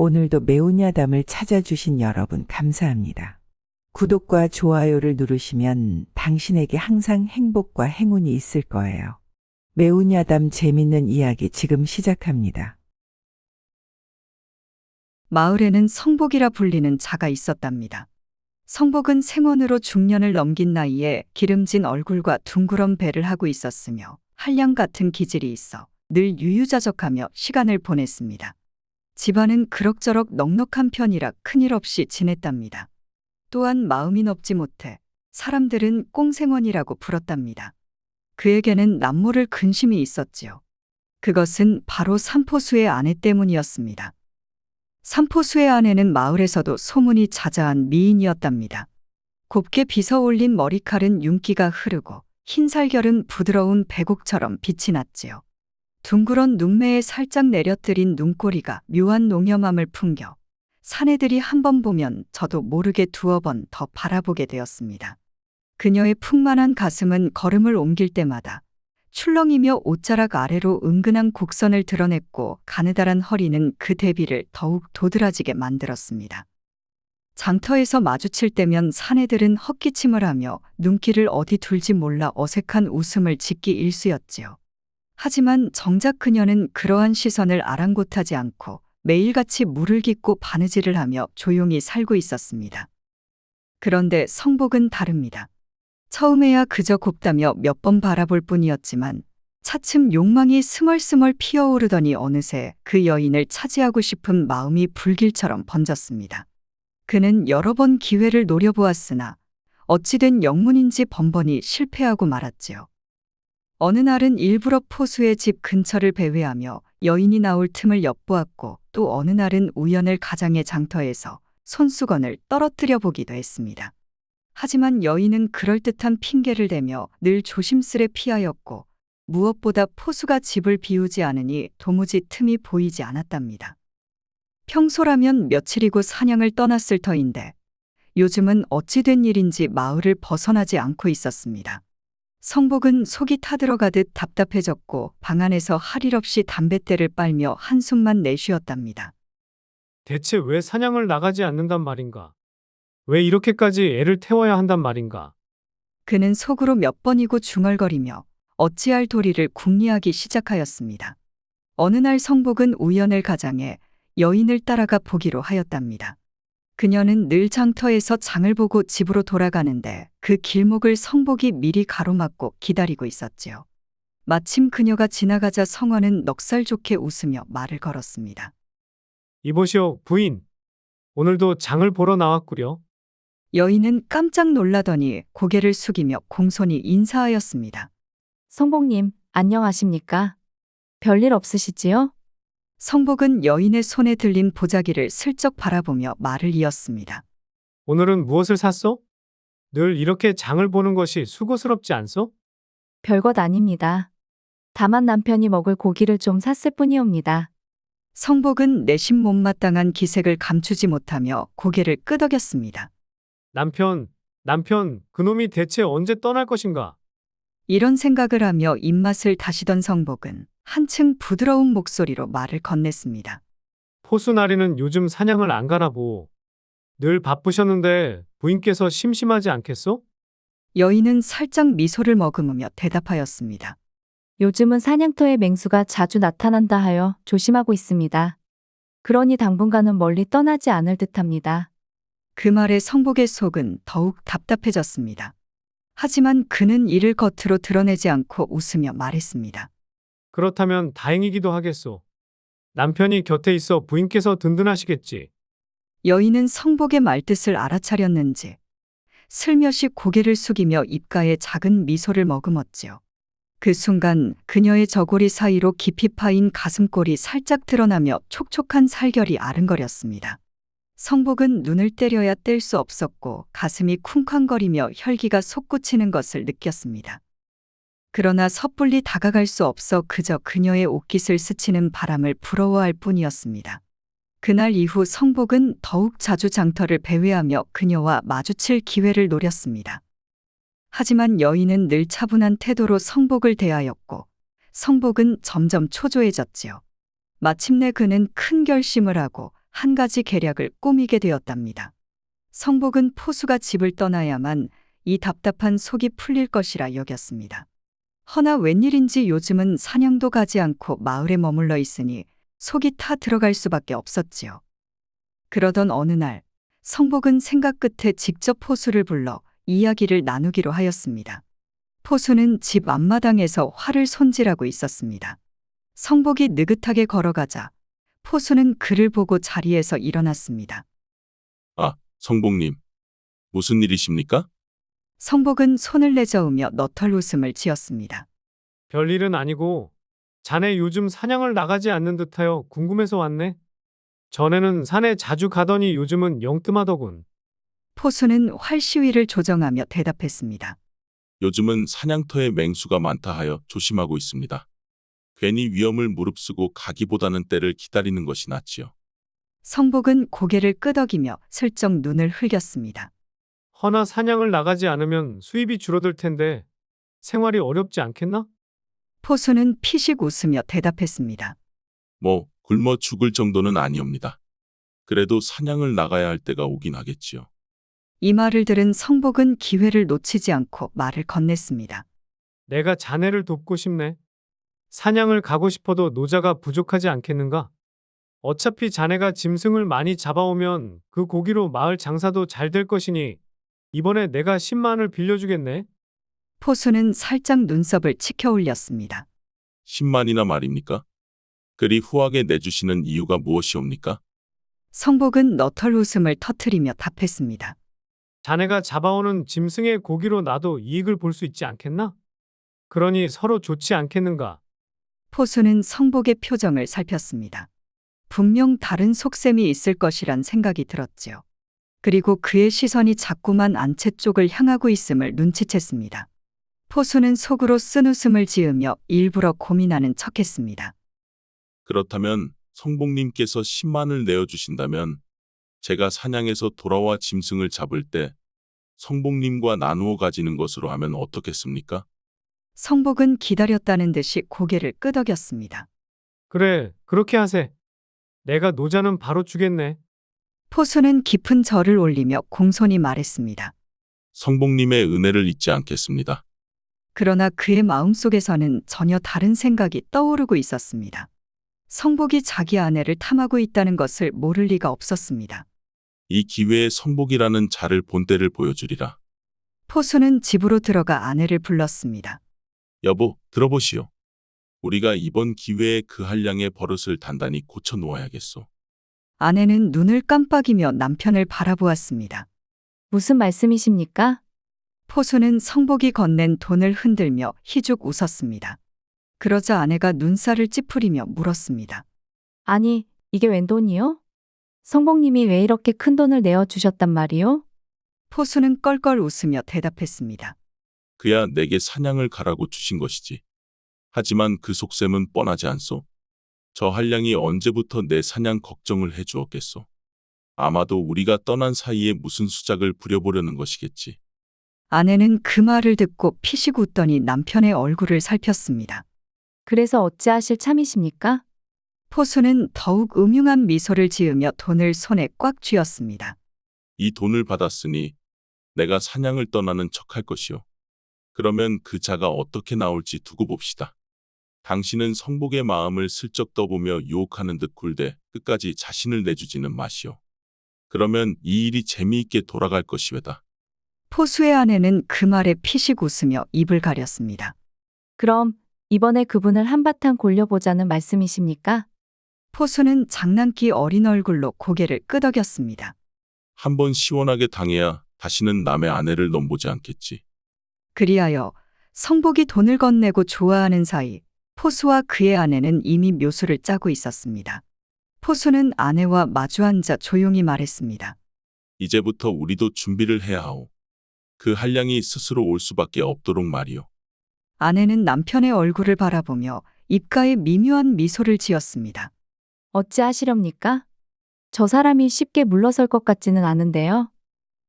오늘도 매운 야담을 찾아주신 여러분 감사합니다. 구독과 좋아요를 누르시면 당신에게 항상 행복과 행운이 있을 거예요. 매운 야담 재밌는 이야기 지금 시작합니다. 마을에는 성복이라 불리는 자가 있었답니다. 성복은 생원으로 중년을 넘긴 나이에 기름진 얼굴과 둥그런 배를 하고 있었으며 한량 같은 기질이 있어 늘 유유자적하며 시간을 보냈습니다. 집안은 그럭저럭 넉넉한 편이라 큰일 없이 지냈답니다. 또한 마음이 넓지 못해 사람들은 꽁생원이라고 불렀답니다. 그에게는 남모를 근심이 있었지요. 그것은 바로 삼포수의 아내 때문이었습니다. 삼포수의 아내는 마을에서도 소문이 자자한 미인이었답니다. 곱게 빗어 올린 머리칼은 윤기가 흐르고 흰살결은 부드러운 백옥처럼 빛이 났지요. 둥그런 눈매에 살짝 내려뜨린 눈꼬리가 묘한 농염함을 풍겨 사내들이 한 번 보면 저도 모르게 두어 번 더 바라보게 되었습니다. 그녀의 풍만한 가슴은 걸음을 옮길 때마다 출렁이며 옷자락 아래로 은근한 곡선을 드러냈고 가느다란 허리는 그 대비를 더욱 도드라지게 만들었습니다. 장터에서 마주칠 때면 사내들은 헛기침을 하며 눈길을 어디 둘지 몰라 어색한 웃음을 짓기 일쑤였지요. 하지만 정작 그녀는 그러한 시선을 아랑곳하지 않고 매일같이 물을 깃고 바느질을 하며 조용히 살고 있었습니다. 그런데 성복은 다릅니다. 처음에야 그저 곱다며 몇 번 바라볼 뿐이었지만 차츰 욕망이 스멀스멀 피어오르더니 어느새 그 여인을 차지하고 싶은 마음이 불길처럼 번졌습니다. 그는 여러 번 기회를 노려보았으나 어찌된 영문인지 번번이 실패하고 말았지요. 어느 날은 일부러 포수의 집 근처를 배회하며 여인이 나올 틈을 엿보았고 또 어느 날은 우연을 가장의 장터에서 손수건을 떨어뜨려 보기도 했습니다. 하지만 여인은 그럴듯한 핑계를 대며 늘 조심스레 피하였고 무엇보다 포수가 집을 비우지 않으니 도무지 틈이 보이지 않았답니다. 평소라면 며칠이고 사냥을 떠났을 터인데 요즘은 어찌 된 일인지 마을을 벗어나지 않고 있었습니다. 성복은 속이 타들어가듯 답답해졌고 방 안에서 할 일 없이 담뱃대를 빨며 한숨만 내쉬었답니다. 대체 왜 사냥을 나가지 않는단 말인가? 왜 이렇게까지 애를 태워야 한단 말인가? 그는 속으로 몇 번이고 중얼거리며 어찌할 도리를 궁리하기 시작하였습니다. 어느 날 성복은 우연을 가장해 여인을 따라가 보기로 하였답니다. 그녀는 늘 장터에서 장을 보고 집으로 돌아가는데 그 길목을 성복이 미리 가로막고 기다리고 있었지요. 마침 그녀가 지나가자 성원은 넉살 좋게 웃으며 말을 걸었습니다. 이보시오, 부인. 오늘도 장을 보러 나왔구려. 여인은 깜짝 놀라더니 고개를 숙이며 공손히 인사하였습니다. 성복님, 안녕하십니까? 별일 없으시지요? 성복은 여인의 손에 들린 보자기를 슬쩍 바라보며 말을 이었습니다. 오늘은 무엇을 샀소? 늘 이렇게 장을 보는 것이 수고스럽지 않소? 별것 아닙니다. 다만 남편이 먹을 고기를 좀 샀을 뿐이옵니다. 성복은 내심 못마땅한 기색을 감추지 못하며 고개를 끄덕였습니다. 남편, 그놈이 대체 언제 떠날 것인가? 이런 생각을 하며 입맛을 다시던 성복은 한층 부드러운 목소리로 말을 건넸습니다. 포수나리는 요즘 사냥을 안 가나 보오. 늘 바쁘셨는데 부인께서 심심하지 않겠소? 여인은 살짝 미소를 머금으며 대답하였습니다. 요즘은 사냥터에 맹수가 자주 나타난다 하여 조심하고 있습니다. 그러니 당분간은 멀리 떠나지 않을 듯합니다. 그 말에 성복의 속은 더욱 답답해졌습니다. 하지만 그는 이를 겉으로 드러내지 않고 웃으며 말했습니다. 그렇다면 다행이기도 하겠소. 남편이 곁에 있어 부인께서 든든하시겠지. 여인은 성복의 말뜻을 알아차렸는지 슬며시 고개를 숙이며 입가에 작은 미소를 머금었지요. 그 순간 그녀의 저고리 사이로 깊이 파인 가슴골이 살짝 드러나며 촉촉한 살결이 아른거렸습니다. 성복은 눈을 때려야 뗄 수 없었고 가슴이 쿵쾅거리며 혈기가 솟구치는 것을 느꼈습니다. 그러나 섣불리 다가갈 수 없어 그저 그녀의 옷깃을 스치는 바람을 부러워할 뿐이었습니다. 그날 이후 성복은 더욱 자주 장터를 배회하며 그녀와 마주칠 기회를 노렸습니다. 하지만 여인은 늘 차분한 태도로 성복을 대하였고 성복은 점점 초조해졌지요. 마침내 그는 큰 결심을 하고 한 가지 계략을 꾸미게 되었답니다. 성복은 포수가 집을 떠나야만 이 답답한 속이 풀릴 것이라 여겼습니다. 허나 웬일인지 요즘은 사냥도 가지 않고 마을에 머물러 있으니 속이 타 들어갈 수밖에 없었지요. 그러던 어느 날 성복은 생각 끝에 직접 포수를 불러 이야기를 나누기로 하였습니다. 포수는 집 앞마당에서 활을 손질하고 있었습니다. 성복이 느긋하게 걸어가자 포수는 그를 보고 자리에서 일어났습니다. 아, 성복님. 무슨 일이십니까? 성복은 손을 내저으며 너털 웃음을 지었습니다. 별일은 아니고 자네 요즘 사냥을 나가지 않는 듯하여 궁금해서 왔네. 전에는 산에 자주 가더니 요즘은 영뜸하더군. 포수는 활 시위를 조정하며 대답했습니다. 요즘은 사냥터에 맹수가 많다 하여 조심하고 있습니다. 괜히 위험을 무릅쓰고 가기보다는 때를 기다리는 것이 낫지요. 성복은 고개를 끄덕이며 슬쩍 눈을 흘겼습니다. 허나 사냥을 나가지 않으면 수입이 줄어들 텐데 생활이 어렵지 않겠나? 포수는 피식 웃으며 대답했습니다. 뭐 굶어 죽을 정도는 아니옵니다. 그래도 사냥을 나가야 할 때가 오긴 하겠지요. 이 말을 들은 성복은 기회를 놓치지 않고 말을 건넸습니다. 내가 자네를 돕고 싶네. 사냥을 가고 싶어도 노자가 부족하지 않겠는가? 어차피 자네가 짐승을 많이 잡아오면 그 고기로 마을 장사도 잘 될 것이니 이번에 내가 10만을 빌려주겠네. 포수는 살짝 눈썹을 치켜 올렸습니다. 10만이나 말입니까? 그리 후하게 내주시는 이유가 무엇이옵니까? 성복은 너털 웃음을 터뜨리며 답했습니다. 자네가 잡아오는 짐승의 고기로 나도 이익을 볼 수 있지 않겠나? 그러니 서로 좋지 않겠는가? 포수는 성복의 표정을 살폈습니다. 분명 다른 속셈이 있을 것이란 생각이 들었지요. 그리고 그의 시선이 자꾸만 안채 쪽을 향하고 있음을 눈치챘습니다. 포수는 속으로 쓴웃음을 지으며 일부러 고민하는 척했습니다. 그렇다면 성복님께서 10만을 내어주신다면 제가 사냥에서 돌아와 짐승을 잡을 때 성복님과 나누어 가지는 것으로 하면 어떻겠습니까? 성복은 기다렸다는 듯이 고개를 끄덕였습니다. 그래, 그렇게 하세. 내가 노자는 바로 주겠네. 포수는 깊은 절을 올리며 공손히 말했습니다. 성복님의 은혜를 잊지 않겠습니다. 그러나 그의 마음속에서는 전혀 다른 생각이 떠오르고 있었습니다. 성복이 자기 아내를 탐하고 있다는 것을 모를 리가 없었습니다. 이 기회에 성복이라는 자를 본때를 보여주리라. 포수는 집으로 들어가 아내를 불렀습니다. 여보, 들어보시오. 우리가 이번 기회에 그 한량의 버릇을 단단히 고쳐 놓아야겠소. 아내는 눈을 깜빡이며 남편을 바라보았습니다. 무슨 말씀이십니까? 포수는 성복이 건넨 돈을 흔들며 희죽 웃었습니다. 그러자 아내가 눈살을 찌푸리며 물었습니다. 아니, 이게 웬 돈이요? 성복님이 왜 이렇게 큰 돈을 내어주셨단 말이요? 포수는 껄껄 웃으며 대답했습니다. 그야 내게 사냥을 가라고 주신 것이지. 하지만 그 속셈은 뻔하지 않소? 저 한량이 언제부터 내 사냥 걱정을 해 주었겠소? 아마도 우리가 떠난 사이에 무슨 수작을 부려보려는 것이겠지. 아내는 그 말을 듣고 피식 웃더니 남편의 얼굴을 살폈습니다. 그래서 어찌하실 참이십니까? 포수는 더욱 음흉한 미소를 지으며 돈을 손에 꽉 쥐었습니다. 이 돈을 받았으니 내가 사냥을 떠나는 척할 것이오. 그러면 그 자가 어떻게 나올지 두고 봅시다. 당신은 성복의 마음을 슬쩍 떠보며 유혹하는 듯 굴대 끝까지 자신을 내주지는 마시오. 그러면 이 일이 재미있게 돌아갈 것이외다. 포수의 아내는 그 말에 피식 웃으며 입을 가렸습니다. 그럼 이번에 그분을 한바탕 골려보자는 말씀이십니까? 포수는 장난기 어린 얼굴로 고개를 끄덕였습니다. 한번 시원하게 당해야 다시는 남의 아내를 넘보지 않겠지. 그리하여 성복이 돈을 건네고 좋아하는 사이 포수와 그의 아내는 이미 묘수를 짜고 있었습니다. 포수는 아내와 마주 앉아 조용히 말했습니다. 이제부터 우리도 준비를 해야 하오. 그 한량이 스스로 올 수밖에 없도록 말이오. 아내는 남편의 얼굴을 바라보며 입가에 미묘한 미소를 지었습니다. 어찌하시렵니까? 저 사람이 쉽게 물러설 것 같지는 않은데요.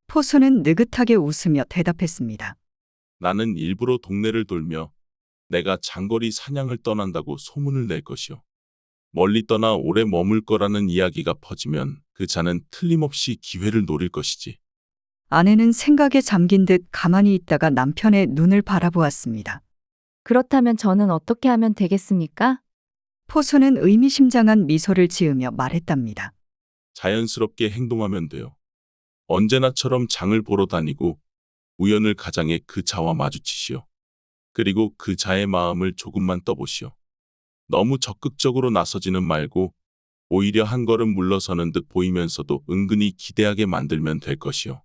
포수는 느긋하게 웃으며 대답했습니다. 나는 일부러 동네를 돌며 내가 장거리 사냥을 떠난다고 소문을 낼 것이오. 멀리 떠나 오래 머물 거라는 이야기가 퍼지면 그 자는 틀림없이 기회를 노릴 것이지. 아내는 생각에 잠긴 듯 가만히 있다가 남편의 눈을 바라보았습니다. 그렇다면 저는 어떻게 하면 되겠습니까? 포수는 의미심장한 미소를 지으며 말했답니다. 자연스럽게 행동하면 돼요. 언제나처럼 장을 보러 다니고 우연을 가장해 그 자와 마주치시오. 그리고 그 자의 마음을 조금만 떠보시오. 너무 적극적으로 나서지는 말고 오히려 한 걸음 물러서는 듯 보이면서도 은근히 기대하게 만들면 될 것이오.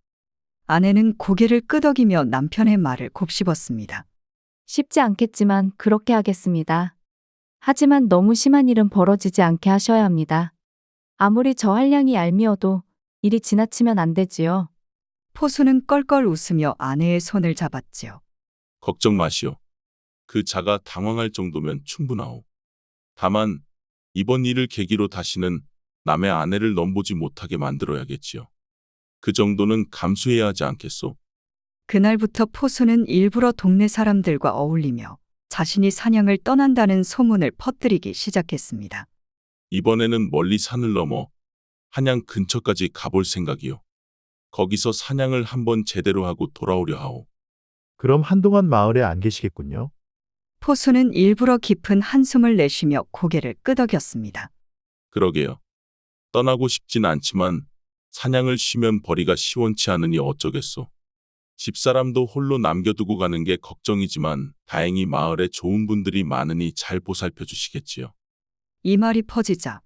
아내는 고개를 끄덕이며 남편의 말을 곱씹었습니다. 쉽지 않겠지만 그렇게 하겠습니다. 하지만 너무 심한 일은 벌어지지 않게 하셔야 합니다. 아무리 저 한량이 얄미워도 일이 지나치면 안 되지요. 포수는 껄껄 웃으며 아내의 손을 잡았지요. 걱정 마시오. 그 자가 당황할 정도면 충분하오. 다만 이번 일을 계기로 다시는 남의 아내를 넘보지 못하게 만들어야겠지요. 그 정도는 감수해야 하지 않겠소? 그날부터 포수는 일부러 동네 사람들과 어울리며 자신이 사냥을 떠난다는 소문을 퍼뜨리기 시작했습니다. 이번에는 멀리 산을 넘어 한양 근처까지 가볼 생각이요. 거기서 사냥을 한번 제대로 하고 돌아오려 하오. 그럼 한동안 마을에 안 계시겠군요. 포수는 일부러 깊은 한숨을 내쉬며 고개를 끄덕였습니다. 그러게요. 떠나고 싶진 않지만 사냥을 쉬면 벌이가 시원치 않으니 어쩌겠소. 집사람도 홀로 남겨두고 가는 게 걱정이지만 다행히 마을에 좋은 분들이 많으니 잘 보살펴 주시겠지요. 이 말이 퍼지자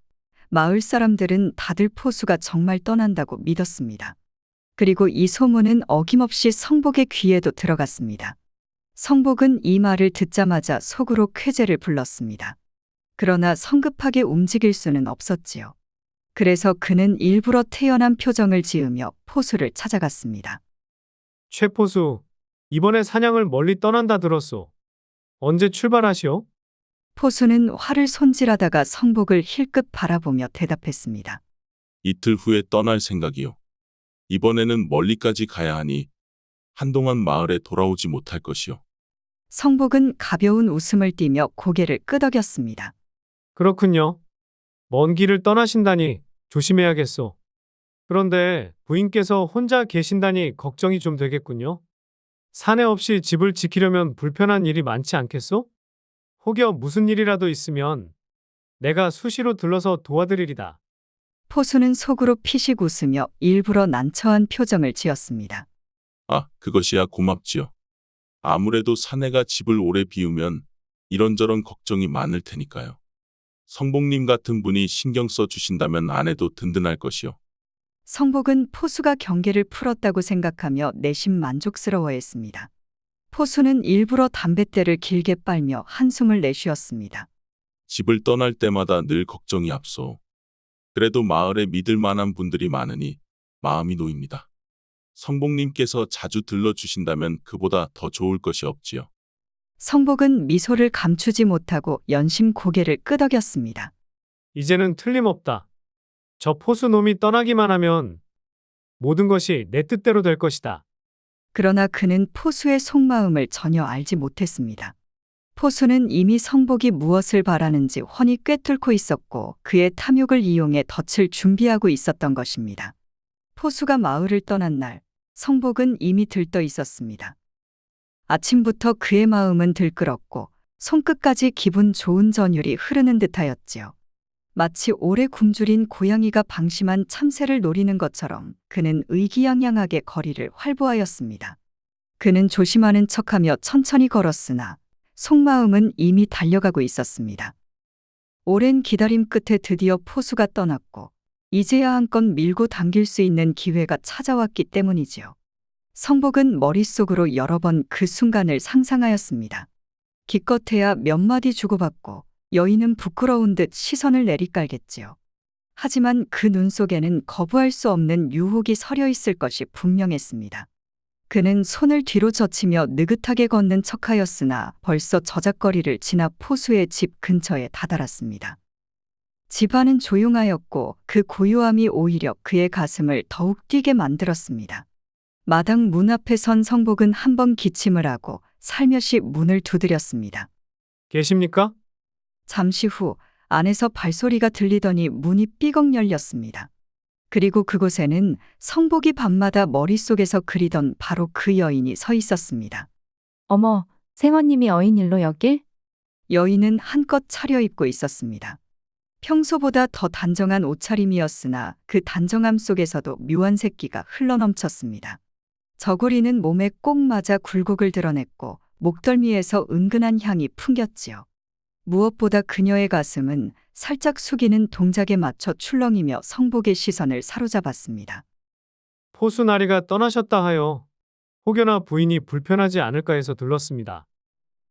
마을 사람들은 다들 포수가 정말 떠난다고 믿었습니다. 그리고 이 소문은 어김없이 성복의 귀에도 들어갔습니다. 성복은 이 말을 듣자마자 속으로 쾌재를 불렀습니다. 그러나 성급하게 움직일 수는 없었지요. 그래서 그는 일부러 태연한 표정을 지으며 포수를 찾아갔습니다. 최포수, 이번에 사냥을 멀리 떠난다 들었소. 언제 출발하시오? 포수는 화를 손질하다가 성복을 힐끗 바라보며 대답했습니다. 이틀 후에 떠날 생각이요. 이번에는 멀리까지 가야 하니 한동안 마을에 돌아오지 못할 것이요. 성복은 가벼운 웃음을 띠며 고개를 끄덕였습니다. 그렇군요. 먼 길을 떠나신다니 조심해야겠소. 그런데 부인께서 혼자 계신다니 걱정이 좀 되겠군요. 사내 없이 집을 지키려면 불편한 일이 많지 않겠소? 혹여 무슨 일이라도 있으면 내가 수시로 들러서 도와드리리다. 포수는 속으로 피식 웃으며 일부러 난처한 표정을 지었습니다. 아, 그것이야 고맙지요. 아무래도 사내가 집을 오래 비우면 이런저런 걱정이 많을 테니까요. 성복님 같은 분이 신경 써 주신다면 아내도 든든할 것이요. 성복은 포수가 경계를 풀었다고 생각하며 내심 만족스러워했습니다. 포수는 일부러 담뱃대를 길게 빨며 한숨을 내쉬었습니다. 집을 떠날 때마다 늘 걱정이 앞서. 그래도 마을에 믿을 만한 분들이 많으니 마음이 놓입니다. 성복님께서 자주 들러주신다면 그보다 더 좋을 것이 없지요. 성복은 미소를 감추지 못하고 연심 고개를 끄덕였습니다. 이제는 틀림없다. 저 포수놈이 떠나기만 하면 모든 것이 내 뜻대로 될 것이다. 그러나 그는 포수의 속마음을 전혀 알지 못했습니다. 포수는 이미 성복이 무엇을 바라는지 훤히 꿰뚫고 있었고 그의 탐욕을 이용해 덫을 준비하고 있었던 것입니다. 포수가 마을을 떠난 날, 성복은 이미 들떠 있었습니다. 아침부터 그의 마음은 들끓었고 손끝까지 기분 좋은 전율이 흐르는 듯하였지요. 마치 오래 굶주린 고양이가 방심한 참새를 노리는 것처럼 그는 의기양양하게 거리를 활보하였습니다. 그는 조심하는 척하며 천천히 걸었으나 속마음은 이미 달려가고 있었습니다. 오랜 기다림 끝에 드디어 포수가 떠났고 이제야 한껏 밀고 당길 수 있는 기회가 찾아왔기 때문이지요. 성복은 머릿속으로 여러 번 그 순간을 상상하였습니다. 기껏해야 몇 마디 주고받고 여인은 부끄러운 듯 시선을 내리깔겠지요. 하지만 그 눈 속에는 거부할 수 없는 유혹이 서려 있을 것이 분명했습니다. 그는 손을 뒤로 젖히며 느긋하게 걷는 척하였으나 벌써 저작거리를 지나 포수의 집 근처에 다다랐습니다. 집 안은 조용하였고 그 고요함이 오히려 그의 가슴을 더욱 뛰게 만들었습니다. 마당 문 앞에 선 성복은 한번 기침을 하고 살며시 문을 두드렸습니다. 계십니까? 잠시 후 안에서 발소리가 들리더니 문이 삐걱 열렸습니다. 그리고 그곳에는 성복이 밤마다 머릿속에서 그리던 바로 그 여인이 서 있었습니다. 어머, 생원님이 어인일로 여길? 여인은 한껏 차려입고 있었습니다. 평소보다 더 단정한 옷차림이었으나 그 단정함 속에서도 묘한 새끼가 흘러넘쳤습니다. 저고리는 몸에 꼭 맞아 굴곡을 드러냈고 목덜미에서 은근한 향이 풍겼지요. 무엇보다 그녀의 가슴은 살짝 숙이는 동작에 맞춰 출렁이며 성복의 시선을 사로잡았습니다. 포수나리가 떠나셨다 하여 혹여나 부인이 불편하지 않을까 해서 들렀습니다.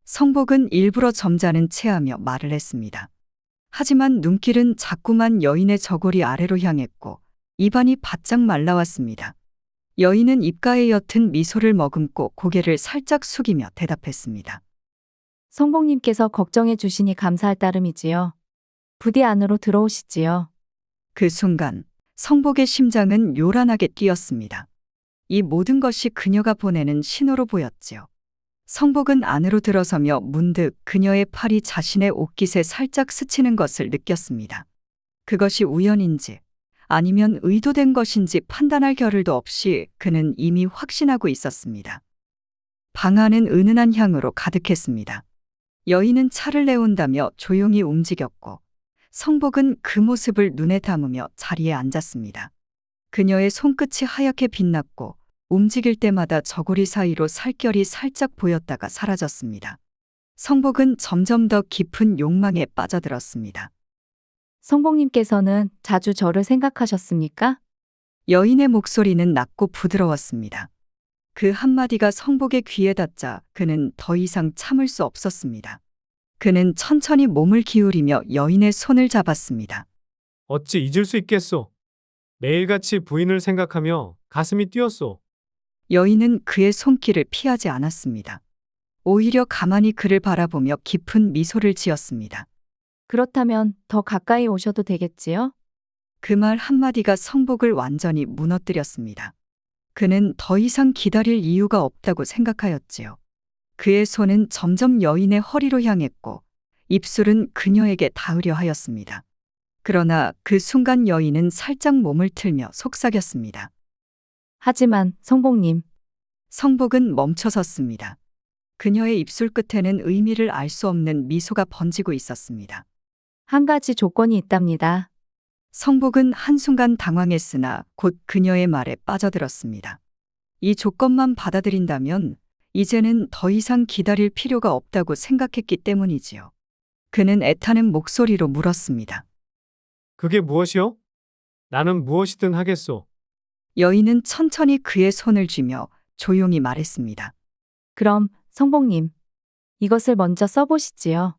성복은 일부러 점잖은 체하며 말을 했습니다. 하지만 눈길은 자꾸만 여인의 저고리 아래로 향했고 입안이 바짝 말라왔습니다. 여인은 입가에 옅은 미소를 머금고 고개를 살짝 숙이며 대답했습니다. 성복님께서 걱정해 주시니 감사할 따름이지요. 부디 안으로 들어오시지요. 그 순간 성복의 심장은 요란하게 뛰었습니다. 이 모든 것이 그녀가 보내는 신호로 보였지요. 성복은 안으로 들어서며 문득 그녀의 팔이 자신의 옷깃에 살짝 스치는 것을 느꼈습니다. 그것이 우연인지 아니면 의도된 것인지 판단할 겨를도 없이 그는 이미 확신하고 있었습니다. 방 안은 은은한 향으로 가득했습니다. 여인은 차를 내온다며 조용히 움직였고 성복은 그 모습을 눈에 담으며 자리에 앉았습니다. 그녀의 손끝이 하얗게 빛났고 움직일 때마다 저고리 사이로 살결이 살짝 보였다가 사라졌습니다. 성복은 점점 더 깊은 욕망에 빠져들었습니다. 성복님께서는 자주 저를 생각하셨습니까? 여인의 목소리는 낮고 부드러웠습니다. 그 한마디가 성복의 귀에 닿자 그는 더 이상 참을 수 없었습니다. 그는 천천히 몸을 기울이며 여인의 손을 잡았습니다. 어찌 잊을 수 있겠소. 매일같이 부인을 생각하며 가슴이 뛰었소. 여인은 그의 손길을 피하지 않았습니다. 오히려 가만히 그를 바라보며 깊은 미소를 지었습니다. 그렇다면 더 가까이 오셔도 되겠지요? 그 말 한마디가 성복을 완전히 무너뜨렸습니다. 그는 더 이상 기다릴 이유가 없다고 생각하였지요. 그의 손은 점점 여인의 허리로 향했고 입술은 그녀에게 닿으려 하였습니다. 그러나 그 순간 여인은 살짝 몸을 틀며 속삭였습니다. 하지만 성복님, 성복은 멈춰섰습니다. 그녀의 입술 끝에는 의미를 알 수 없는 미소가 번지고 있었습니다. 한 가지 조건이 있답니다. 성복은 한순간 당황했으나 곧 그녀의 말에 빠져들었습니다. 이 조건만 받아들인다면 이제는 더 이상 기다릴 필요가 없다고 생각했기 때문이지요. 그는 애타는 목소리로 물었습니다. 그게 무엇이요? 나는 무엇이든 하겠소. 여인은 천천히 그의 손을 쥐며 조용히 말했습니다. 그럼 성복님, 이것을 먼저 써보시지요.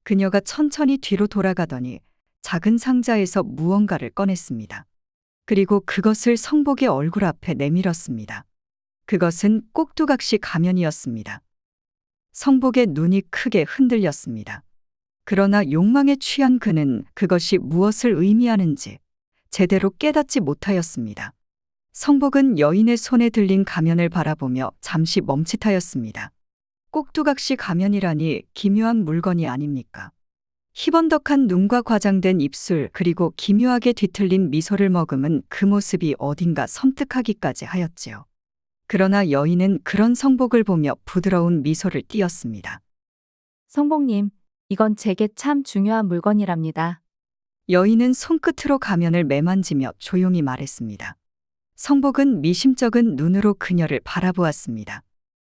그녀가 천천히 뒤로 돌아가더니 작은 상자에서 무언가를 꺼냈습니다. 그리고 그것을 성복의 얼굴 앞에 내밀었습니다. 그것은 꼭두각시 가면이었습니다. 성복의 눈이 크게 흔들렸습니다. 그러나 욕망에 취한 그는 그것이 무엇을 의미하는지 제대로 깨닫지 못하였습니다. 성복은 여인의 손에 들린 가면을 바라보며 잠시 멈칫하였습니다. 꼭두각시 가면이라니 기묘한 물건이 아닙니까? 희번덕한 눈과 과장된 입술 그리고 기묘하게 뒤틀린 미소를 머금은 그 모습이 어딘가 섬뜩하기까지 하였지요. 그러나 여인은 그런 성복을 보며 부드러운 미소를 띄었습니다. 성복님, 이건 제게 참 중요한 물건이랍니다. 여인은 손끝으로 가면을 매만지며 조용히 말했습니다. 성복은 미심쩍은 눈으로 그녀를 바라보았습니다.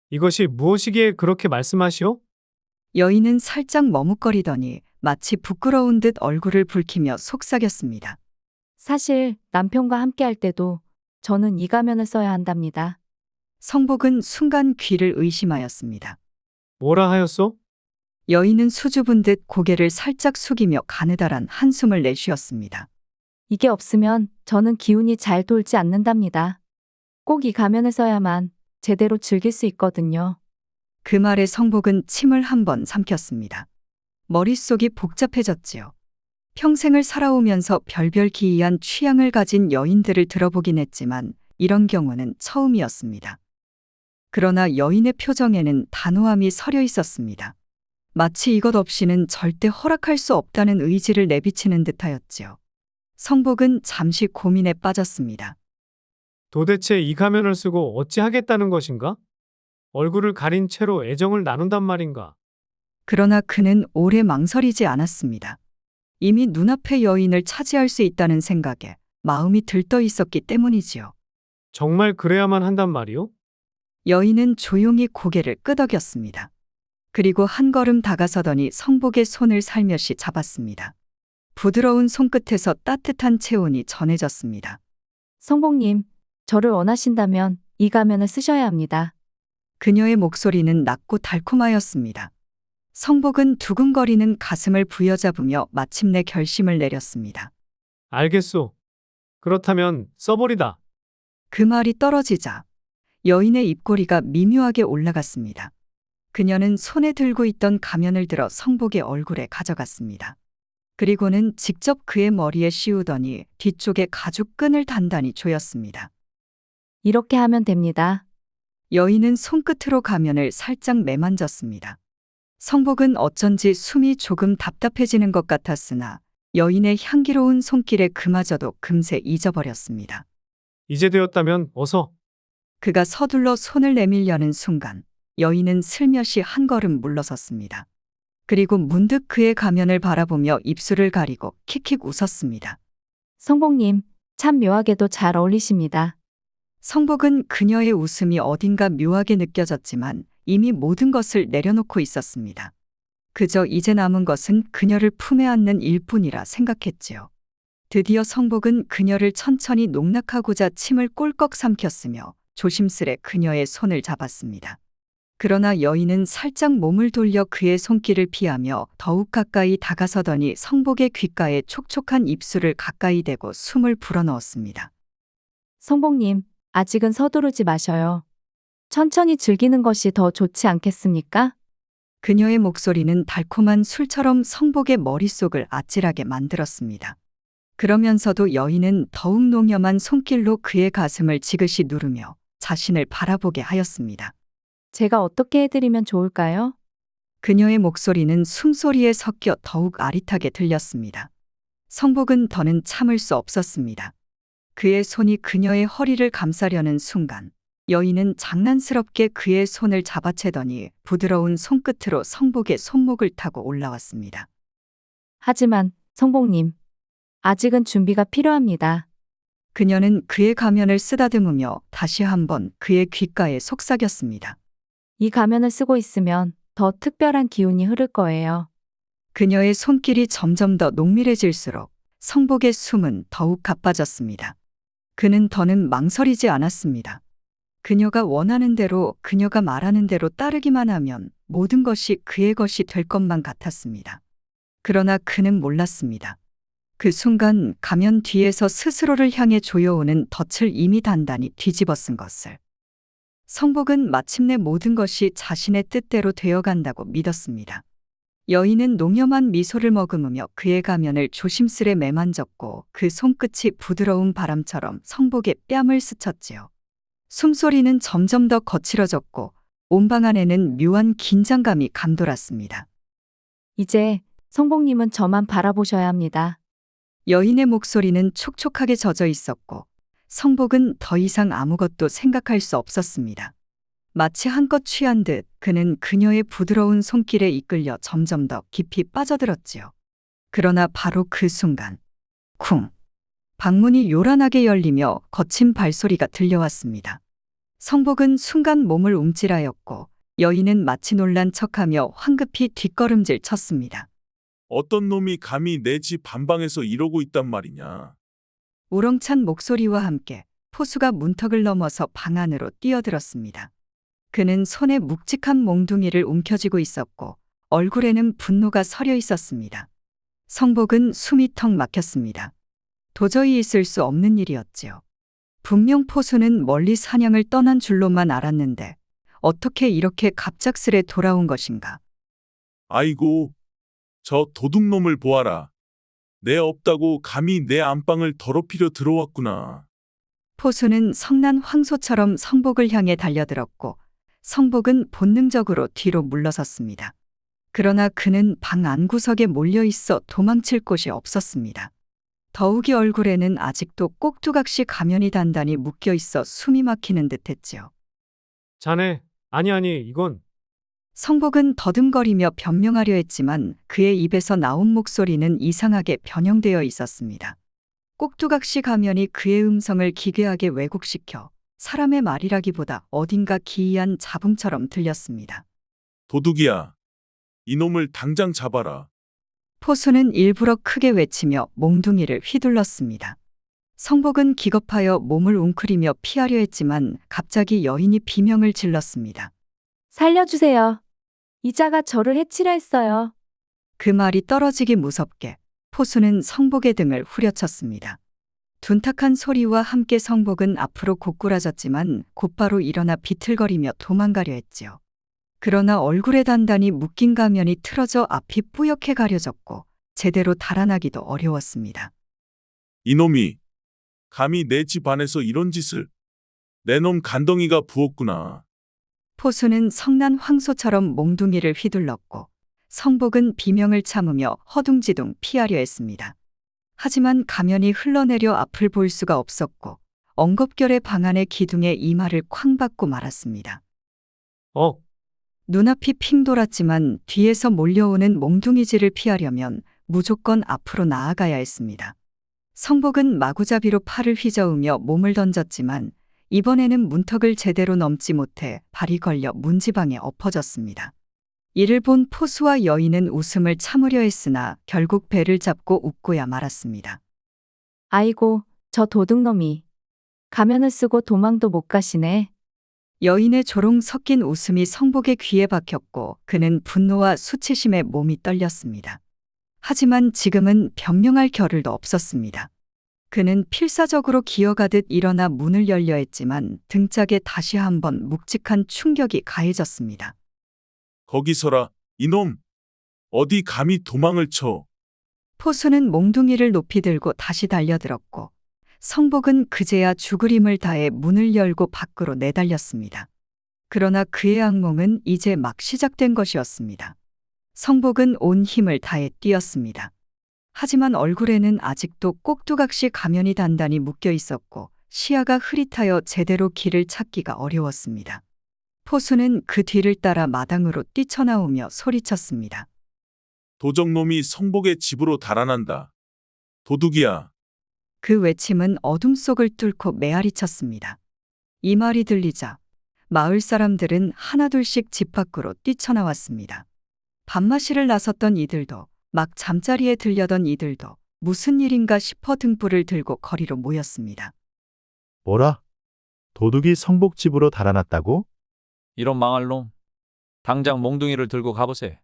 이것이 무엇이기에 그렇게 말씀하시오? 여인은 살짝 머뭇거리더니 마치 부끄러운 듯 얼굴을 붉히며 속삭였습니다. 사실 남편과 함께 할 때도 저는 이 가면을 써야 한답니다. 성복은 순간 귀를 의심하였습니다. 뭐라 하였소? 여인은 수줍은 듯 고개를 살짝 숙이며 가느다란 한숨을 내쉬었습니다. 이게 없으면 저는 기운이 잘 돌지 않는답니다. 꼭 이 가면을 써야만 제대로 즐길 수 있거든요. 그 말에 성복은 침을 한 번 삼켰습니다. 머릿속이 복잡해졌지요. 평생을 살아오면서 별별 기이한 취향을 가진 여인들을 들어보긴 했지만 이런 경우는 처음이었습니다. 그러나 여인의 표정에는 단호함이 서려 있었습니다. 마치 이것 없이는 절대 허락할 수 없다는 의지를 내비치는 듯하였지요. 성복은 잠시 고민에 빠졌습니다. 도대체 이 가면을 쓰고 어찌 하겠다는 것인가? 얼굴을 가린 채로 애정을 나눈단 말인가? 그러나 그는 오래 망설이지 않았습니다. 이미 눈앞의 여인을 차지할 수 있다는 생각에 마음이 들떠 있었기 때문이지요. 정말 그래야만 한단 말이오? 여인은 조용히 고개를 끄덕였습니다. 그리고 한 걸음 다가서더니 성복의 손을 살며시 잡았습니다. 부드러운 손끝에서 따뜻한 체온이 전해졌습니다. 성복님, 저를 원하신다면 이 가면을 쓰셔야 합니다. 그녀의 목소리는 낮고 달콤하였습니다. 성복은 두근거리는 가슴을 부여잡으며 마침내 결심을 내렸습니다. 알겠소. 그렇다면 써버리다. 그 말이 떨어지자 여인의 입꼬리가 미묘하게 올라갔습니다. 그녀는 손에 들고 있던 가면을 들어 성복의 얼굴에 가져갔습니다. 그리고는 직접 그의 머리에 씌우더니 뒤쪽에 가죽끈을 단단히 조였습니다. 이렇게 하면 됩니다. 여인은 손끝으로 가면을 살짝 매만졌습니다. 성복은 어쩐지 숨이 조금 답답해지는 것 같았으나 여인의 향기로운 손길에 그마저도 금세 잊어버렸습니다. 이제 되었다면 어서. 그가 서둘러 손을 내밀려는 순간 여인은 슬며시 한 걸음 물러섰습니다. 그리고 문득 그의 가면을 바라보며 입술을 가리고 킥킥 웃었습니다. 성복님, 참 묘하게도 잘 어울리십니다. 성복은 그녀의 웃음이 어딘가 묘하게 느껴졌지만 이미 모든 것을 내려놓고 있었습니다. 그저 이제 남은 것은 그녀를 품에 안는 일뿐이라 생각했지요. 드디어 성복은 그녀를 천천히 농락하고자 침을 꼴꺽 삼켰으며 조심스레 그녀의 손을 잡았습니다. 그러나 여인은 살짝 몸을 돌려 그의 손길을 피하며 더욱 가까이 다가서더니 성복의 귓가에 촉촉한 입술을 가까이 대고 숨을 불어넣었습니다. 성복님, 아직은 서두르지 마셔요. 천천히 즐기는 것이 더 좋지 않겠습니까? 그녀의 목소리는 달콤한 술처럼 성복의 머릿속을 아찔하게 만들었습니다. 그러면서도 여인은 더욱 농염한 손길로 그의 가슴을 지그시 누르며 자신을 바라보게 하였습니다. 제가 어떻게 해드리면 좋을까요? 그녀의 목소리는 숨소리에 섞여 더욱 아릿하게 들렸습니다. 성복은 더는 참을 수 없었습니다. 그의 손이 그녀의 허리를 감싸려는 순간 여인은 장난스럽게 그의 손을 잡아채더니 부드러운 손끝으로 성복의 손목을 타고 올라왔습니다. 하지만 성복님, 아직은 준비가 필요합니다. 그녀는 그의 가면을 쓰다듬으며 다시 한번 그의 귓가에 속삭였습니다. 이 가면을 쓰고 있으면 더 특별한 기운이 흐를 거예요. 그녀의 손길이 점점 더 농밀해질수록 성복의 숨은 더욱 가빠졌습니다. 그는 더는 망설이지 않았습니다. 그녀가 원하는 대로, 그녀가 말하는 대로 따르기만 하면 모든 것이 그의 것이 될 것만 같았습니다. 그러나 그는 몰랐습니다. 그 순간 가면 뒤에서 스스로를 향해 조여오는 덫을 이미 단단히 뒤집어 쓴 것을. 성복은 마침내 모든 것이 자신의 뜻대로 되어간다고 믿었습니다. 여인은 농염한 미소를 머금으며 그의 가면을 조심스레 매만졌고 그 손끝이 부드러운 바람처럼 성복의 뺨을 스쳤지요. 숨소리는 점점 더 거칠어졌고 온 방 안에는 묘한 긴장감이 감돌았습니다. 이제 성복님은 저만 바라보셔야 합니다. 여인의 목소리는 촉촉하게 젖어 있었고 성복은 더 이상 아무것도 생각할 수 없었습니다. 마치 한껏 취한 듯 그는 그녀의 부드러운 손길에 이끌려 점점 더 깊이 빠져들었지요. 그러나 바로 그 순간 쿵! 방문이 요란하게 열리며 거친 발소리가 들려왔습니다. 성복은 순간 몸을 움찔하였고 여인은 마치 놀란 척하며 황급히 뒷걸음질 쳤습니다. 어떤 놈이 감히 내 집 반방에서 이러고 있단 말이냐. 우렁찬 목소리와 함께 포수가 문턱을 넘어서 방 안으로 뛰어들었습니다. 그는 손에 묵직한 몽둥이를 움켜쥐고 있었고 얼굴에는 분노가 서려 있었습니다. 성복은 숨이 턱 막혔습니다. 도저히 있을 수 없는 일이었지요. 분명 포수는 멀리 사냥을 떠난 줄로만 알았는데 어떻게 이렇게 갑작스레 돌아온 것인가. 아이고, 저 도둑놈을 보아라. 내 없다고 감히 내 안방을 더럽히려 들어왔구나. 포수는 성난 황소처럼 성복을 향해 달려들었고 성복은 본능적으로 뒤로 물러섰습니다. 그러나 그는 방 안구석에 몰려 있어 도망칠 곳이 없었습니다. 더욱이 얼굴에는 아직도 꼭두각시 가면이 단단히 묶여 있어 숨이 막히는 듯했지요. 자네, 아니, 이건 성복은 더듬거리며 변명하려 했지만 그의 입에서 나온 목소리는 이상하게 변형되어 있었습니다. 꼭두각시 가면이 그의 음성을 기괴하게 왜곡시켜 사람의 말이라기보다 어딘가 기이한 잡음처럼 들렸습니다. 도둑이야. 이놈을 당장 잡아라. 포수는 일부러 크게 외치며 몽둥이를 휘둘렀습니다. 성복은 기겁하여 몸을 웅크리며 피하려 했지만 갑자기 여인이 비명을 질렀습니다. 살려주세요. 이자가 저를 해치려 했어요. 그 말이 떨어지기 무섭게 포수는 성복의 등을 후려쳤습니다. 둔탁한 소리와 함께 성복은 앞으로 고꾸라졌지만 곧바로 일어나 비틀거리며 도망가려 했지요. 그러나 얼굴에 단단히 묶인 가면이 틀어져 앞이 뿌옇게 가려졌고 제대로 달아나기도 어려웠습니다. 이놈이 감히 내 집 안에서 이런 짓을. 내 놈 간덩이가 부었구나. 포수는 성난 황소처럼 몽둥이를 휘둘렀고 성복은 비명을 참으며 허둥지둥 피하려 했습니다. 하지만 가면이 흘러내려 앞을 볼 수가 없었고 엉겁결에 방 안의 기둥에 이마를 쾅 박고 말았습니다. 눈앞이 핑 돌았지만 뒤에서 몰려오는 몽둥이질을 피하려면 무조건 앞으로 나아가야 했습니다. 성복은 마구잡이로 팔을 휘저으며 몸을 던졌지만 이번에는 문턱을 제대로 넘지 못해 발이 걸려 문지방에 엎어졌습니다. 이를 본 포수와 여인은 웃음을 참으려 했으나 결국 배를 잡고 웃고야 말았습니다. 아이고, 저 도둑놈이. 가면을 쓰고 도망도 못 가시네. 여인의 조롱 섞인 웃음이 성복의 귀에 박혔고 그는 분노와 수치심에 몸이 떨렸습니다. 하지만 지금은 변명할 겨를도 없었습니다. 그는 필사적으로 기어가듯 일어나 문을 열려 했지만 등짝에 다시 한번 묵직한 충격이 가해졌습니다. 거기 서라, 이놈. 어디 감히 도망을 쳐. 포수는 몽둥이를 높이 들고 다시 달려들었고 성복은 그제야 죽을 힘을 다해 문을 열고 밖으로 내달렸습니다. 그러나 그의 악몽은 이제 막 시작된 것이었습니다. 성복은 온 힘을 다해 뛰었습니다. 하지만 얼굴에는 아직도 꼭두각시 가면이 단단히 묶여 있었고 시야가 흐릿하여 제대로 길을 찾기가 어려웠습니다. 포수는 그 뒤를 따라 마당으로 뛰쳐나오며 소리쳤습니다. 도적놈이 성복의 집으로 달아난다. 도둑이야. 그 외침은 어둠 속을 뚫고 메아리쳤습니다. 이 말이 들리자 마을 사람들은 하나둘씩 집 밖으로 뛰쳐나왔습니다. 밤마시를 나섰던 이들도 막 잠자리에 들려던 이들도 무슨 일인가 싶어 등불을 들고 거리로 모였습니다. 뭐라? 도둑이 성복 집으로 달아났다고? 이런 망할 놈. 당장 몽둥이를 들고 가보세.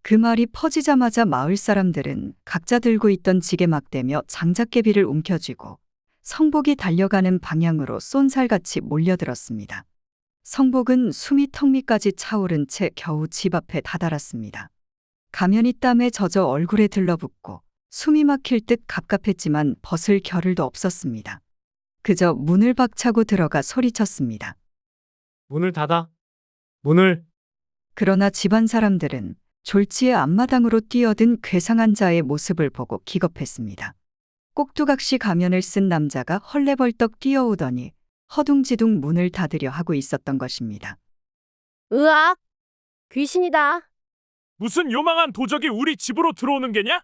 그 말이 퍼지자마자 마을 사람들은 각자 들고 있던 지게 막대며 장작개비를 움켜쥐고 성복이 달려가는 방향으로 쏜살같이 몰려들었습니다. 성복은 숨이 턱 밑까지 차오른 채 겨우 집 앞에 다다랐습니다. 가면이 땀에 젖어 얼굴에 들러붙고 숨이 막힐 듯 갑갑했지만 벗을 겨를도 없었습니다. 그저 문을 박차고 들어가 소리쳤습니다. 문을 닫아. 문을. 그러나 집안 사람들은 졸지에 앞마당으로 뛰어든 괴상한 자의 모습을 보고 기겁했습니다. 꼭두각시 가면을 쓴 남자가 헐레벌떡 뛰어오더니 허둥지둥 문을 닫으려 하고 있었던 것입니다. 으악! 귀신이다. 무슨 요망한 도적이 우리 집으로 들어오는 게냐?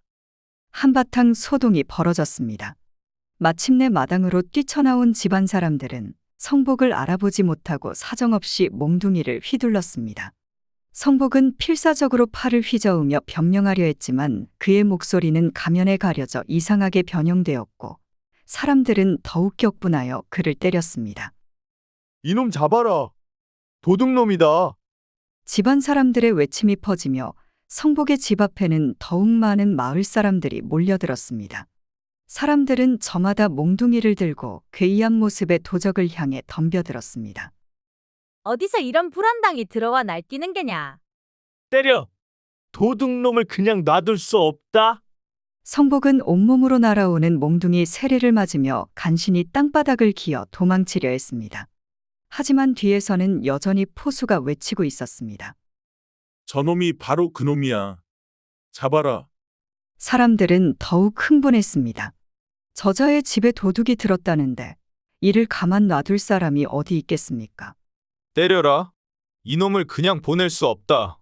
한바탕 소동이 벌어졌습니다. 마침내 마당으로 뛰쳐나온 집안 사람들은 성복을 알아보지 못하고 사정없이 몽둥이를 휘둘렀습니다. 성복은 필사적으로 팔을 휘저으며 변명하려 했지만 그의 목소리는 가면에 가려져 이상하게 변형되었고 사람들은 더욱 격분하여 그를 때렸습니다. 이놈 잡아라. 도둑놈이다. 집안 사람들의 외침이 퍼지며 성복의 집 앞에는 더욱 많은 마을 사람들이 몰려들었습니다. 사람들은 저마다 몽둥이를 들고 괴이한 모습의 도적을 향해 덤벼들었습니다. 어디서 이런 불안당이 들어와 날뛰는 게냐? 때려. 도둑놈을 그냥 놔둘 수 없다. 성복은 온몸으로 날아오는 몽둥이 세례를 맞으며 간신히 땅바닥을 기어 도망치려 했습니다. 하지만 뒤에서는 여전히 포수가 외치고 있었습니다. 저놈이 바로 그놈이야. 잡아라. 사람들은 더욱 흥분했습니다. 저자의 집에 도둑이 들었다는데 이를 가만 놔둘 사람이 어디 있겠습니까? 때려라. 이놈을 그냥 보낼 수 없다.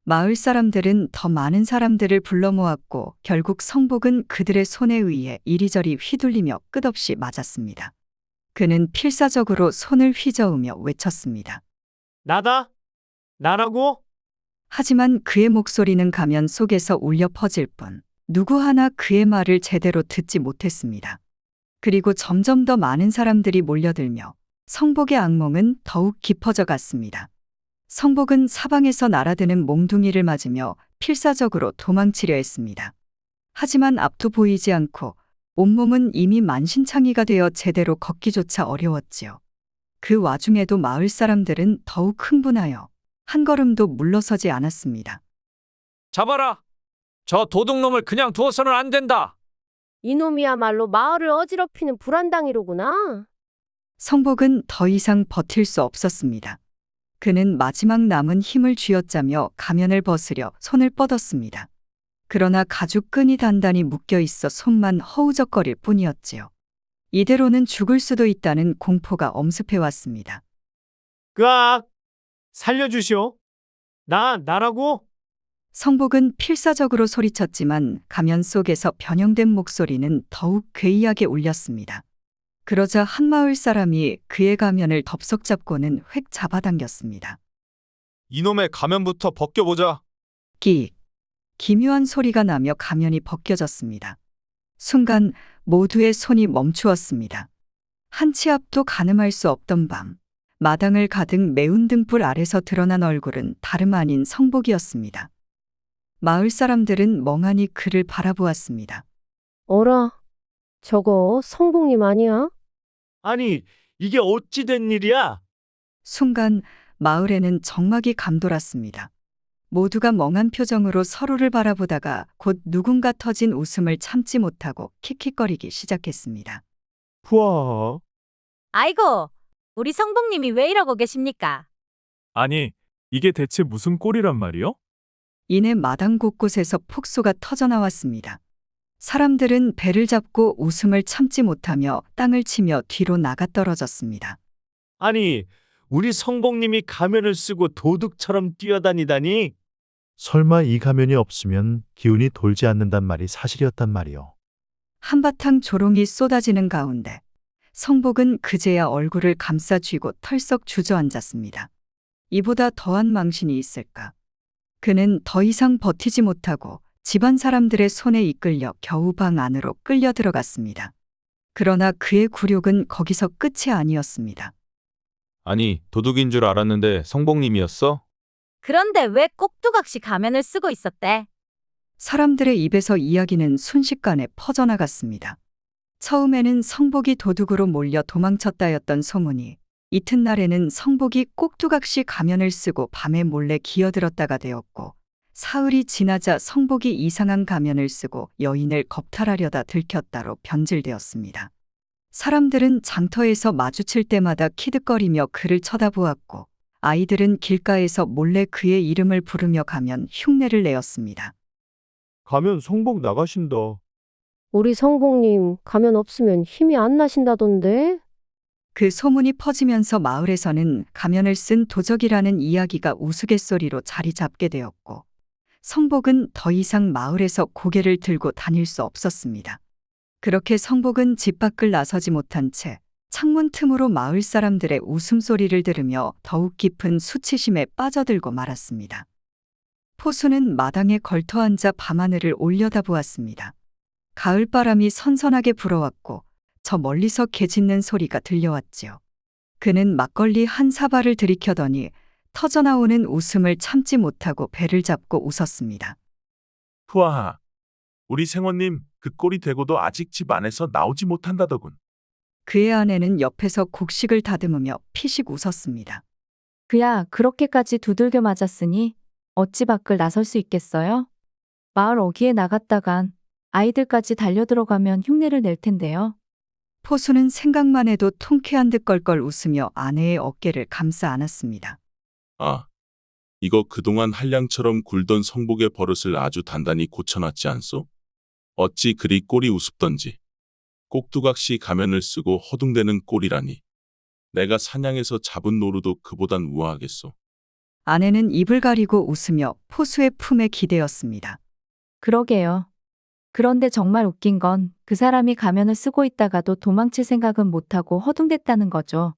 마을 사람들은 더 많은 사람들을 불러 모았고 결국 성복은 그들의 손에 의해 이리저리 휘둘리며 끝없이 맞았습니다. 그는 필사적으로 손을 휘저으며 외쳤습니다. 나다? 나라고? 하지만 그의 목소리는 가면 속에서 울려 퍼질 뿐 누구 하나 그의 말을 제대로 듣지 못했습니다. 그리고 점점 더 많은 사람들이 몰려들며 성복의 악몽은 더욱 깊어져 갔습니다. 성복은 사방에서 날아드는 몽둥이를 맞으며 필사적으로 도망치려 했습니다. 하지만 앞도 보이지 않고 온몸은 이미 만신창이가 되어 제대로 걷기조차 어려웠지요. 그 와중에도 마을 사람들은 더욱 흥분하여 한 걸음도 물러서지 않았습니다. 잡아라. 저 도둑놈을 그냥 두어서는 안 된다. 이놈이야말로 마을을 어지럽히는 불안당이로구나. 성복은 더 이상 버틸 수 없었습니다. 그는 마지막 남은 힘을 쥐어짜며 가면을 벗으려 손을 뻗었습니다. 그러나 가죽끈이 단단히 묶여 있어 손만 허우적거릴 뿐이었지요. 이대로는 죽을 수도 있다는 공포가 엄습해 왔습니다. 으악! 살려주시오. 나라고? 성복은 필사적으로 소리쳤지만 가면 속에서 변형된 목소리는 더욱 괴이하게 울렸습니다. 그러자 한 마을 사람이 그의 가면을 덥석 잡고는 획 잡아당겼습니다. 이놈의 가면부터 벗겨보자. 끼익! 기묘한 소리가 나며 가면이 벗겨졌습니다. 순간 모두의 손이 멈추었습니다. 한 치 앞도 가늠할 수 없던 밤, 마당을 가득 매운 등불 아래서 드러난 얼굴은 다름 아닌 성복이었습니다. 마을 사람들은 멍하니 그를 바라보았습니다. 어라, 저거 성복님 아니야? 아니, 이게 어찌 된 일이야? 순간 마을에는 정막이 감돌았습니다. 모두가 멍한 표정으로 서로를 바라보다가 곧 누군가 터진 웃음을 참지 못하고 킥킥거리기 시작했습니다. 푸아. 아이고, 우리 성복님이 왜 이러고 계십니까? 아니, 이게 대체 무슨 꼴이란 말이요? 이내 마당 곳곳에서 폭소가 터져나왔습니다. 사람들은 배를 잡고 웃음을 참지 못하며 땅을 치며 뒤로 나가 떨어졌습니다. 아니, 우리 성복님이 가면을 쓰고 도둑처럼 뛰어다니다니? 설마 이 가면이 없으면 기운이 돌지 않는단 말이 사실이었단 말이요. 한바탕 조롱이 쏟아지는 가운데 성복은 그제야 얼굴을 감싸 쥐고 털썩 주저앉았습니다. 이보다 더한 망신이 있을까? 그는 더 이상 버티지 못하고 집안 사람들의 손에 이끌려 겨우 방 안으로 끌려 들어갔습니다. 그러나 그의 굴욕은 거기서 끝이 아니었습니다. 아니, 도둑인 줄 알았는데 성복님이었어? 그런데 왜 꼭두각시 가면을 쓰고 있었대? 사람들의 입에서 이야기는 순식간에 퍼져나갔습니다. 처음에는 성복이 도둑으로 몰려 도망쳤다였던 소문이 이튿날에는 성복이 꼭두각시 가면을 쓰고 밤에 몰래 기어들었다가 되었고, 사흘이 지나자 성복이 이상한 가면을 쓰고 여인을 겁탈하려다 들켰다로 변질되었습니다. 사람들은 장터에서 마주칠 때마다 키득거리며 그를 쳐다보았고, 아이들은 길가에서 몰래 그의 이름을 부르며 가면 흉내를 내었습니다. 가면 성복 나가신다. 우리 성복님 가면 없으면 힘이 안 나신다던데? 그 소문이 퍼지면서 마을에서는 가면을 쓴 도적이라는 이야기가 우스갯소리로 자리 잡게 되었고, 성복은 더 이상 마을에서 고개를 들고 다닐 수 없었습니다. 그렇게 성복은 집 밖을 나서지 못한 채 창문 틈으로 마을 사람들의 웃음소리를 들으며 더욱 깊은 수치심에 빠져들고 말았습니다. 포수는 마당에 걸터앉아 밤하늘을 올려다보았습니다. 가을바람이 선선하게 불어왔고 저 멀리서 개 짖는 소리가 들려왔지요. 그는 막걸리 한 사발을 들이켜더니 터져나오는 웃음을 참지 못하고 배를 잡고 웃었습니다. 푸아하. 우리 생원님 그 꼴이 되고도 아직 집 안에서 나오지 못한다더군. 그의 아내는 옆에서 곡식을 다듬으며 피식 웃었습니다. 그야 그렇게까지 두들겨 맞았으니 어찌 밖을 나설 수 있겠어요? 마을 어귀에 나갔다간 아이들까지 달려들어가면 흉내를 낼 텐데요. 포수는 생각만 해도 통쾌한 듯 껄껄 웃으며 아내의 어깨를 감싸 안았습니다. 아, 이거 그동안 한량처럼 굴던 성복의 버릇을 아주 단단히 고쳐놨지 않소? 어찌 그리 꼴이 우습던지. 꼭두각시 가면을 쓰고 허둥대는 꼴이라니. 내가 사냥해서 잡은 노루도 그보단 우아하겠소. 아내는 입을 가리고 웃으며 포수의 품에 기대었습니다. 그러게요. 그런데 정말 웃긴 건 그 사람이 가면을 쓰고 있다가도 도망칠 생각은 못하고 허둥댔다는 거죠.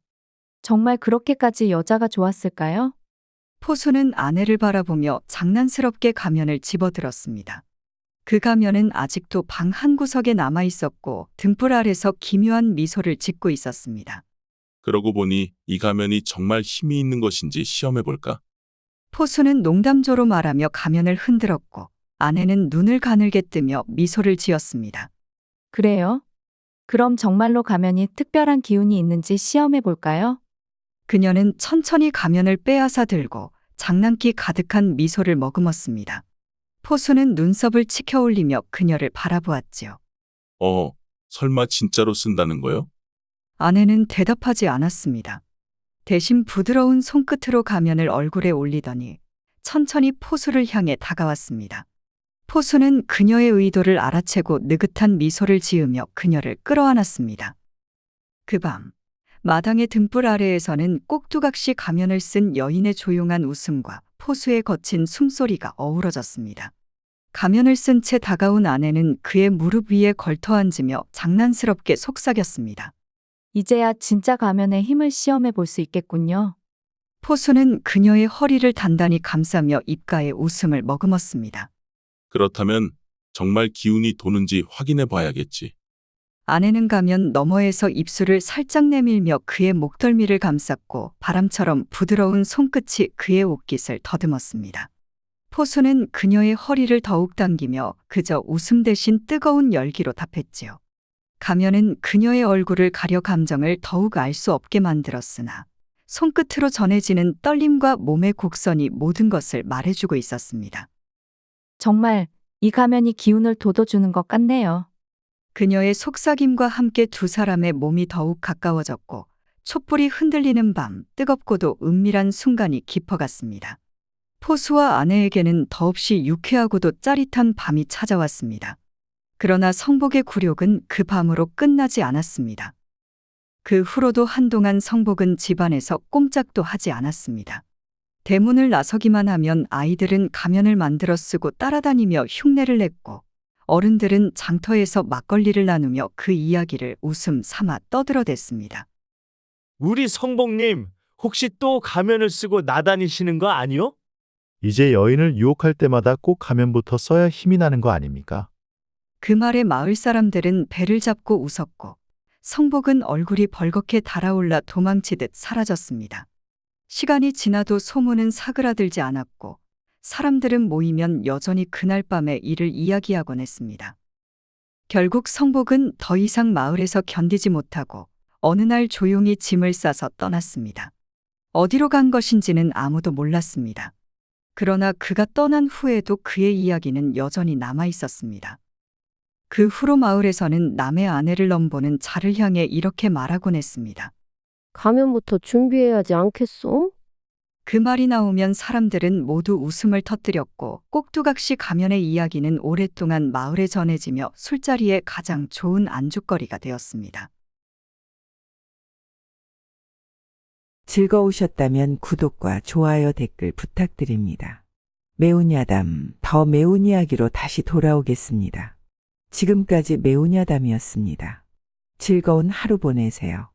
정말 그렇게까지 여자가 좋았을까요? 포수는 아내를 바라보며 장난스럽게 가면을 집어들었습니다. 그 가면은 아직도 방 한 구석에 남아 있었고 등불 아래서 기묘한 미소를 짓고 있었습니다. 그러고 보니 이 가면이 정말 힘이 있는 것인지 시험해볼까? 포수는 농담조로 말하며 가면을 흔들었고 아내는 눈을 가늘게 뜨며 미소를 지었습니다. 그래요? 그럼 정말로 가면이 특별한 기운이 있는지 시험해 볼까요? 그녀는 천천히 가면을 빼앗아 들고 장난기 가득한 미소를 머금었습니다. 포수는 눈썹을 치켜 올리며 그녀를 바라보았지요. 설마 진짜로 쓴다는 거요? 아내는 대답하지 않았습니다. 대신 부드러운 손끝으로 가면을 얼굴에 올리더니 천천히 포수를 향해 다가왔습니다. 포수는 그녀의 의도를 알아채고 느긋한 미소를 지으며 그녀를 끌어안았습니다. 그 밤, 마당의 등불 아래에서는 꼭두각시 가면을 쓴 여인의 조용한 웃음과 포수의 거친 숨소리가 어우러졌습니다. 가면을 쓴 채 다가온 아내는 그의 무릎 위에 걸터 앉으며 장난스럽게 속삭였습니다. 이제야 진짜 가면의 힘을 시험해 볼 수 있겠군요. 포수는 그녀의 허리를 단단히 감싸며 입가에 웃음을 머금었습니다. 그렇다면 정말 기운이 도는지 확인해 봐야겠지. 아내는 가면 너머에서 입술을 살짝 내밀며 그의 목덜미를 감쌌고 바람처럼 부드러운 손끝이 그의 옷깃을 더듬었습니다. 포수는 그녀의 허리를 더욱 당기며 그저 웃음 대신 뜨거운 열기로 답했지요. 가면은 그녀의 얼굴을 가려 감정을 더욱 알 수 없게 만들었으나 손끝으로 전해지는 떨림과 몸의 곡선이 모든 것을 말해주고 있었습니다. 정말 이 가면이 기운을 돋워주는 것 같네요. 그녀의 속삭임과 함께 두 사람의 몸이 더욱 가까워졌고 촛불이 흔들리는 밤 뜨겁고도 은밀한 순간이 깊어갔습니다. 포수와 아내에게는 더없이 유쾌하고도 짜릿한 밤이 찾아왔습니다. 그러나 성복의 굴욕은 그 밤으로 끝나지 않았습니다. 그 후로도 한동안 성복은 집안에서 꼼짝도 하지 않았습니다. 대문을 나서기만 하면 아이들은 가면을 만들어 쓰고 따라다니며 흉내를 냈고 어른들은 장터에서 막걸리를 나누며 그 이야기를 웃음 삼아 떠들어댔습니다. 우리 성복님, 혹시 또 가면을 쓰고 나다니시는 거 아니요? 이제 여인을 유혹할 때마다 꼭 가면부터 써야 힘이 나는 거 아닙니까? 그 말에 마을 사람들은 배를 잡고 웃었고 성복은 얼굴이 벌겋게 달아올라 도망치듯 사라졌습니다. 시간이 지나도 소문은 사그라들지 않았고 사람들은 모이면 여전히 그날 밤의 일을 이야기하곤 했습니다. 결국 성복은 더 이상 마을에서 견디지 못하고 어느 날 조용히 짐을 싸서 떠났습니다. 어디로 간 것인지는 아무도 몰랐습니다. 그러나 그가 떠난 후에도 그의 이야기는 여전히 남아 있었습니다. 그 후로 마을에서는 남의 아내를 넘보는 자를 향해 이렇게 말하곤 했습니다. 가면부터 준비해야지 않겠소? 그 말이 나오면 사람들은 모두 웃음을 터뜨렸고 꼭두각시 가면의 이야기는 오랫동안 마을에 전해지며 술자리에 가장 좋은 안주거리가 되었습니다. 즐거우셨다면 구독과 좋아요 댓글 부탁드립니다. 매운 야담, 더 매운 이야기로 다시 돌아오겠습니다. 지금까지 매운 야담이었습니다. 즐거운 하루 보내세요.